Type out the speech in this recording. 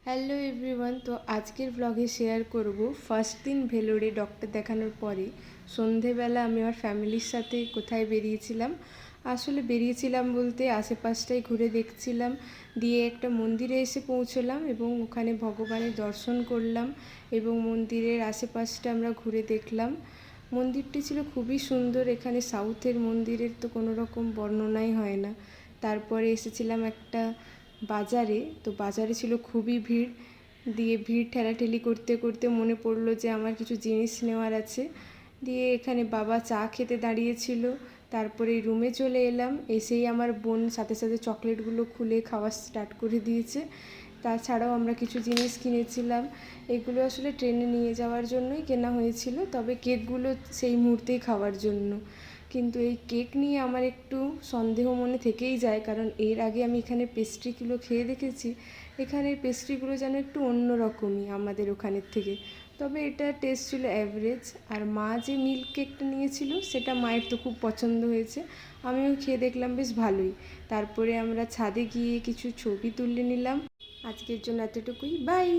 Hello everyone. তো আজকের ব্লগে শেয়ার করব ফার্স্ট দিন ভেলোরে ডক্টর দেখানোর পরে সন্ধেবেলা আমি আমার ফ্যামিলির সাথে কোথায় বেরিয়েছিলাম। আসলে বেরিয়েছিলাম বলতে আশেপাশটাই ঘুরে দেখছিলাম, দিয়ে একটা মন্দিরে এসে পৌঁছলাম এবং ওখানে ভগবানের দর্শন করলাম এবং মন্দিরের আশেপাশটা আমরা ঘুরে দেখলাম। মন্দিরটি ছিল খুবই সুন্দর। এখানে সাউথের মন্দিরের তো কোনো রকম বর্ণনাই হয় না। তারপরে এসেছিলাম একটা বাজারে, তো বাজারে ছিল খুবই ভিড়, দিয়ে ভিড় ঠেলাঠেলি করতে করতে মনে পড়লো যে আমার কিছু জিনিস নেওয়ার আছে। দিয়ে এখানে বাবা চা খেতে দাঁড়িয়েছিল, তারপরে রুমে চলে এলাম। এসেই আমার বোন সাথে সাথে চকলেটগুলো খুলে খাওয়া স্টার্ট করে দিয়েছে। তাছাড়াও আমরা কিছু জিনিস কিনেছিলাম, এগুলো আসলে ট্রেনে নিয়ে যাওয়ার জন্যই কেনা হয়েছিল, তবে কেকগুলো সেই মুহূর্তেই খাওয়ার জন্য। কিন্তু এই কেক নিয়ে আমার একটু সন্দেহ মনে থেকেই যায়, কারণ এর আগে আমি এখানে পেস্ট্রিগুলো খেয়ে দেখেছি। এখানের পেস্ট্রিগুলো যেন একটু অন্য রকমই আমাদের ওখানের থেকে, তবে এটা টেস্ট ছিল অ্যাভারেজ। আর মা যে মিল্ক কেকটা নিয়েছিল সেটা মায়ের তো খুব পছন্দ হয়েছে, আমিও খেয়ে দেখলাম বেশ ভালোই। তারপরে আমরা ছাদে গিয়ে কিছু ছবি তুলে নিলাম। আজকের জন্য এতটুকুই, বাই।